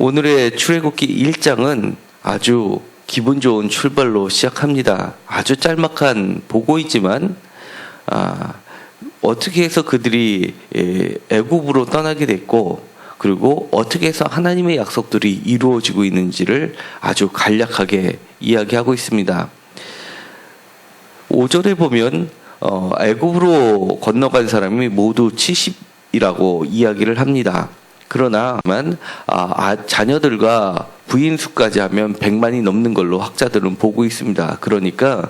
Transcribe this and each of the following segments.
오늘의 출애굽기 1장은 아주 기분 좋은 출발로 시작합니다. 아주 짤막한 보고이지만 어떻게 해서 그들이 애굽으로 떠나게 됐고, 그리고 어떻게 해서 하나님의 약속들이 이루어지고 있는지를 아주 간략하게 이야기하고 있습니다. 5절에 보면 애굽으로 건너간 사람이 모두 70이라고 이야기를 합니다. 그러나 자녀들과 부인 수까지 하면 100만이 넘는 걸로 학자들은 보고 있습니다. 그러니까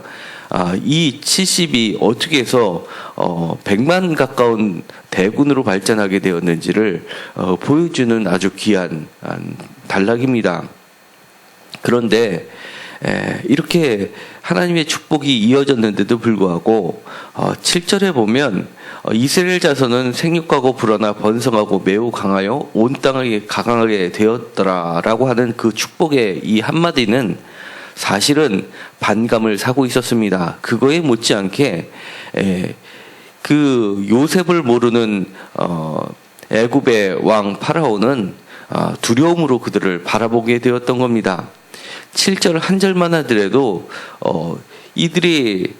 이 70이 어떻게 해서 100만 가까운 대군으로 발전하게 되었는지를 보여주는 아주 귀한 단락입니다. 그런데 이렇게 하나님의 축복이 이어졌는데도 불구하고 7절에 보면 이스라엘 자손은 생육하고 불어나 번성하고 매우 강하여 온 땅을 강하게 되었더라라고 하는 그 축복의 이 한마디는 사실은 반감을 사고 있었습니다. 그거에 못지않게 그 요셉을 모르는 애굽의 왕 파라오는 두려움으로 그들을 바라보게 되었던 겁니다. 7절 한 절만 하더라도 이들이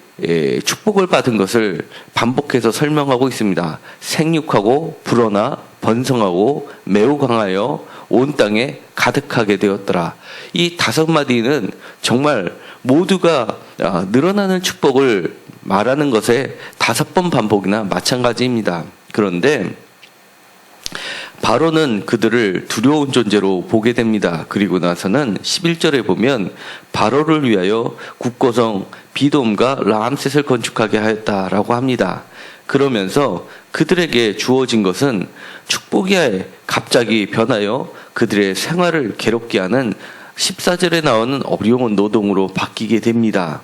축복을 받은 것을 반복해서 설명하고 있습니다. 생육하고 불어나 번성하고 매우 강하여 온 땅에 가득하게 되었더라. 이 5마디는 정말 모두가 늘어나는 축복을 말하는 것에 5번 반복이나 마찬가지입니다. 그런데 바로는 그들을 두려운 존재로 보게 됩니다. 그리고 나서는 11절에 보면 바로를 위하여 국고성 비돔과 라암셋을 건축하게 하였다라고 합니다. 그러면서 그들에게 주어진 것은 축복이 갑자기 변하여 그들의 생활을 괴롭게 하는 14절에 나오는 어려운 노동으로 바뀌게 됩니다.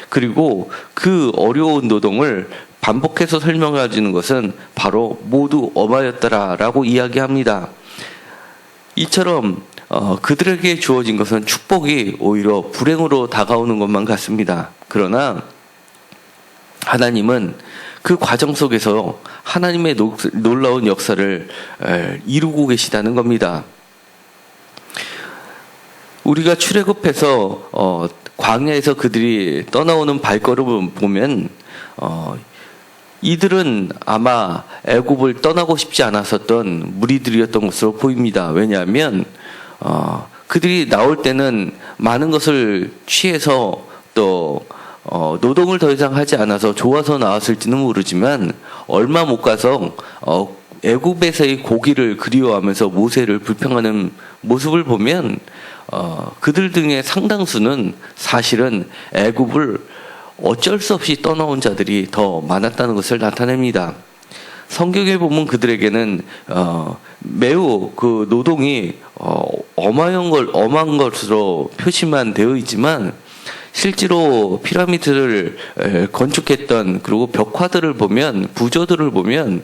그리고 그 어려운 노동을 반복해서 설명해주는 것은 바로 모두 엄하였더라라고 이야기합니다. 이처럼 그들에게 주어진 것은 축복이 오히려 불행으로 다가오는 것만 같습니다. 그러나 하나님은 그 과정 속에서 하나님의 놀라운 역사를 이루고 계시다는 겁니다. 우리가 출애굽해서 광야에서 그들이 떠나오는 발걸음을 보면 이들은 아마 애굽을 떠나고 싶지 않았었던 무리들이었던 것으로 보입니다. 왜냐하면 그들이 나올 때는 많은 것을 취해서 또 노동을 더 이상 하지 않아서 좋아서 나왔을지는 모르지만 얼마 못 가서 애굽에서의 고기를 그리워하면서 모세를 불평하는 모습을 보면 그들 등의 상당수는 사실은 애굽을 어쩔 수 없이 떠나온 자들이 더 많았다는 것을 나타냅니다. 성경에 보면 그들에게는 매우 그 노동이 엄한 것으로 표시만 되어 있지만 실제로 피라미드를 건축했던, 그리고 벽화들을 보면, 부조들을 보면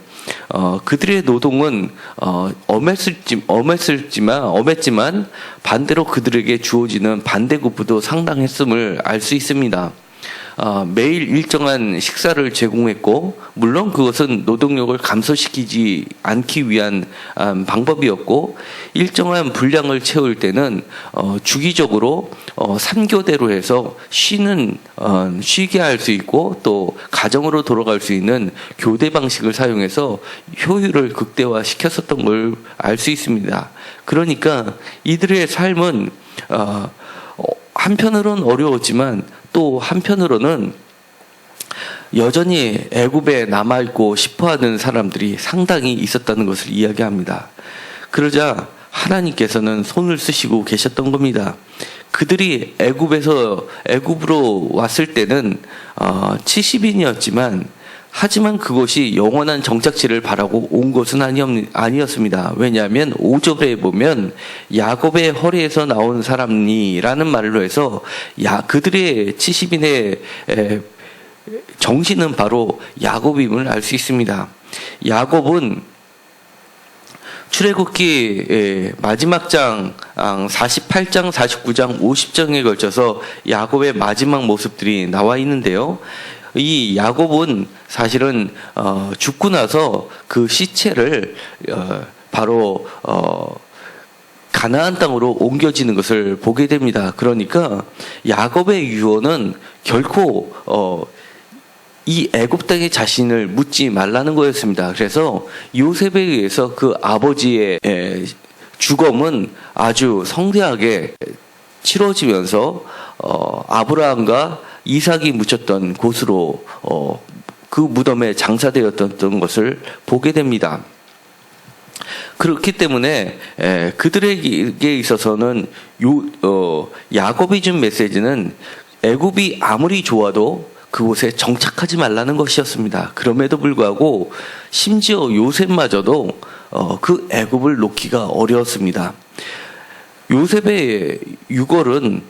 그들의 노동은 엄했지만 반대로 그들에게 주어지는 반대급부도 상당했음을 알 수 있습니다. 매일 일정한 식사를 제공했고, 물론 그것은 노동력을 감소시키지 않기 위한 방법이었고, 일정한 분량을 채울 때는 주기적으로 3교대로 해서 쉬게 할 수 있고, 또 가정으로 돌아갈 수 있는 교대 방식을 사용해서 효율을 극대화시켰었던 걸 알 수 있습니다. 그러니까 이들의 삶은 한편으로는 어려웠지만 또 한편으로는 여전히 애굽에 남아있고 싶어하는 사람들이 상당히 있었다는 것을 이야기합니다. 그러자 하나님께서는 손을 쓰시고 계셨던 겁니다. 그들이 애굽으로 왔을 때는 70인이었지만 하지만 그것이 영원한 정착지를 바라고 온 것은 아니었습니다. 왜냐하면 5절에 보면 야곱의 허리에서 나온 사람이라는 말로 해서 그들의 70인의 정신은 바로 야곱임을 알 수 있습니다. 야곱은 출애굽기 마지막 장 48장, 49장, 50장에 걸쳐서 야곱의 마지막 모습들이 나와 있는데요. 이 야곱은 사실은 죽고 나서 그 시체를 바로 가나안 땅으로 옮겨지는 것을 보게 됩니다. 그러니까 야곱의 유언은 결코 이 애굽 땅에 자신을 묻지 말라는 거였습니다. 그래서 요셉에 의해서 그 아버지의 죽음은 아주 성대하게 치러지면서 아브라함과 이삭이 묻혔던 곳으로 그 무덤에 장사되었던 것을 보게 됩니다. 그렇기 때문에 그들에게 있어서는 야곱이 준 메시지는 애굽이 아무리 좋아도 그곳에 정착하지 말라는 것이었습니다. 그럼에도 불구하고 심지어 요셉마저도 그 애굽을 놓기가 어려웠습니다. 요셉의 유골은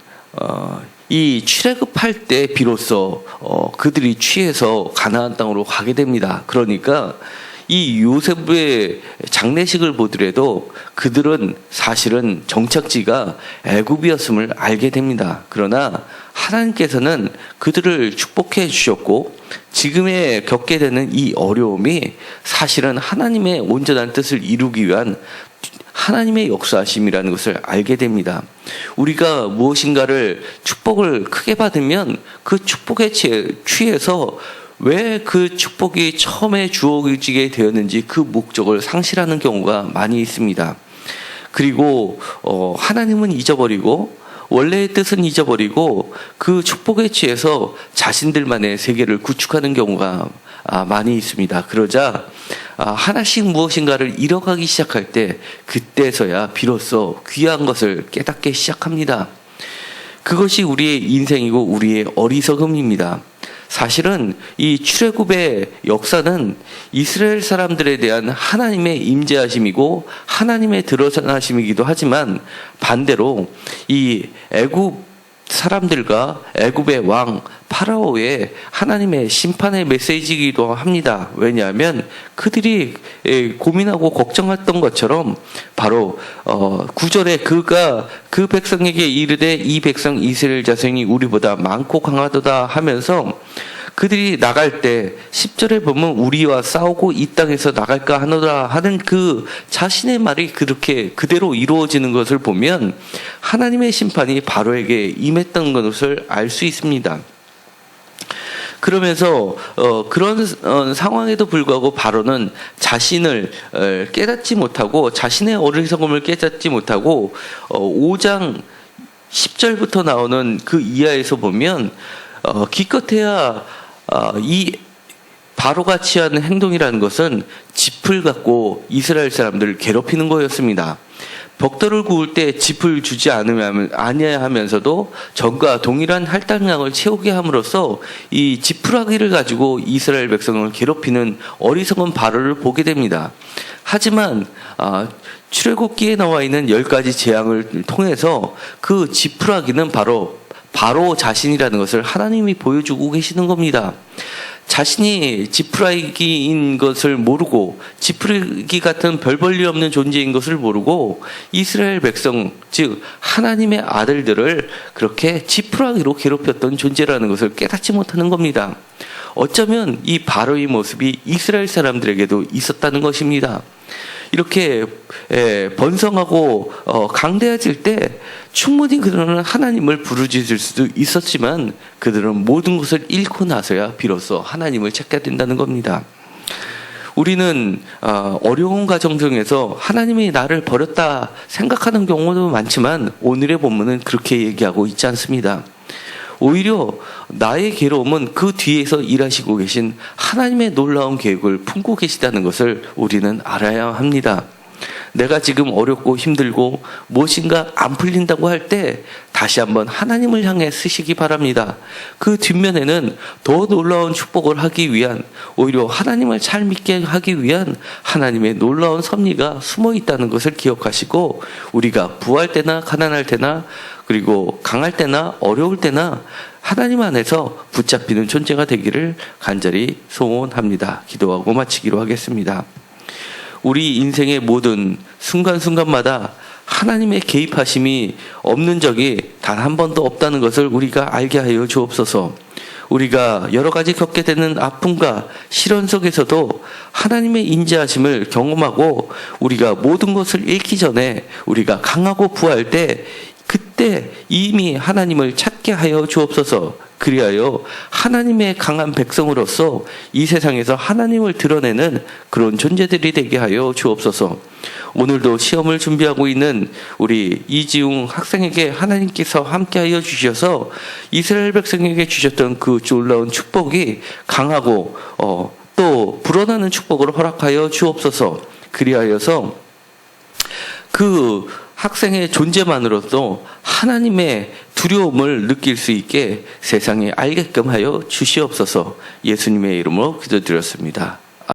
이 출애굽할 때 비로소 그들이 취해서 가나안 땅으로 가게 됩니다. 그러니까 이 요셉의 장례식을 보더라도 그들은 사실은 정착지가 애굽이었음을 알게 됩니다. 그러나 하나님께서는 그들을 축복해 주셨고 지금에 겪게 되는 이 어려움이 사실은 하나님의 온전한 뜻을 이루기 위한 하나님의 역사하심이라는 것을 알게 됩니다. 우리가 무엇인가를 축복을 크게 받으면 그 축복에 취해서 왜 그 축복이 처음에 주어지게 되었는지 그 목적을 상실하는 경우가 많이 있습니다. 그리고 하나님은 잊어버리고 원래의 뜻은 잊어버리고 그 축복에 취해서 자신들만의 세계를 구축하는 경우가 많이 있습니다. 그러자 하나씩 무엇인가를 잃어가기 시작할 때 그때서야 비로소 귀한 것을 깨닫게 시작합니다. 그것이 우리의 인생이고 우리의 어리석음입니다. 사실은 이 출애굽의 역사는 이스라엘 사람들에 대한 하나님의 임재하심이고 하나님의 드러나심이기도 하지만 반대로 이 애굽 사람들과 애굽의 왕 파라오의 하나님의 심판의 메시지이기도 합니다. 왜냐하면 그들이 고민하고 걱정했던 것처럼 바로 9절에 그가 그 백성에게 이르되 이 백성 이스라엘 자손이 우리보다 많고 강하도다 하면서 그들이 나갈 때 10절에 보면 우리와 싸우고 이 땅에서 나갈까 하노라 하는 그 자신의 말이 그렇게 그대로 이루어지는 것을 보면 하나님의 심판이 바로에게 임했던 것을 알 수 있습니다. 그러면서 그런 상황에도 불구하고 바로는 자신을 깨닫지 못하고 자신의 어리석음을 깨닫지 못하고 5장 10절부터 나오는 그 이하에서 보면 기껏해야 이 바로가 취하는 행동이라는 것은 짚을 갖고 이스라엘 사람들을 괴롭히는 거였습니다. 벽돌을 구울 때 짚을 주지 아니야 하면서도 전과 동일한 할당량을 채우게 함으로써 이 지푸라기를 가지고 이스라엘 백성을 괴롭히는 어리석은 바로를 보게 됩니다. 하지만 출애굽기에 나와 있는 10가지 재앙을 통해서 그 지푸라기는 바로 자신이라는 것을 하나님이 보여주고 계시는 겁니다. 자신이 지푸라기인 것을 모르고 지푸라기 같은 별 볼 일 없는 존재인 것을 모르고 이스라엘 백성 즉 하나님의 아들들을 그렇게 지푸라기로 괴롭혔던 존재라는 것을 깨닫지 못하는 겁니다. 어쩌면 이 바로의 모습이 이스라엘 사람들에게도 있었다는 것입니다. 이렇게 번성하고 강대해질 때 충분히 그들은 하나님을 부르짖을 수도 있었지만 그들은 모든 것을 잃고 나서야 비로소 하나님을 찾게 된다는 겁니다. 우리는 어려운 가정 중에서 하나님이 나를 버렸다 생각하는 경우도 많지만 오늘의 본문은 그렇게 얘기하고 있지 않습니다. 오히려 나의 괴로움은 그 뒤에서 일하시고 계신 하나님의 놀라운 계획을 품고 계시다는 것을 우리는 알아야 합니다. 내가 지금 어렵고 힘들고 무엇인가 안 풀린다고 할 때 다시 한번 하나님을 향해 쓰시기 바랍니다. 그 뒷면에는 더 놀라운 축복을 하기 위한 오히려 하나님을 잘 믿게 하기 위한 하나님의 놀라운 섭리가 숨어 있다는 것을 기억하시고 우리가 부할 때나 가난할 때나 그리고 강할 때나 어려울 때나 하나님 안에서 붙잡히는 존재가 되기를 간절히 소원합니다. 기도하고 마치기로 하겠습니다. 우리 인생의 모든 순간순간마다 하나님의 개입하심이 없는 적이 단 한 번도 없다는 것을 우리가 알게 하여 주옵소서. 우리가 여러 가지 겪게 되는 아픔과 시련 속에서도 하나님의 인자하심을 경험하고 우리가 모든 것을 잃기 전에 우리가 강하고 부할 때 그때 이미 하나님을 찾게 하여 주옵소서. 그리하여 하나님의 강한 백성으로서 이 세상에서 하나님을 드러내는 그런 존재들이 되게 하여 주옵소서. 오늘도 시험을 준비하고 있는 우리 이지웅 학생에게 하나님께서 함께하여 주셔서 이스라엘 백성에게 주셨던 그 놀라운 축복이 강하고 또 불어나는 축복을 허락하여 주옵소서. 그리하여서 그 학생의 존재만으로도 하나님의 두려움을 느낄 수 있게 세상에 알게끔 하여 주시옵소서. 예수님의 이름으로 기도드렸습니다.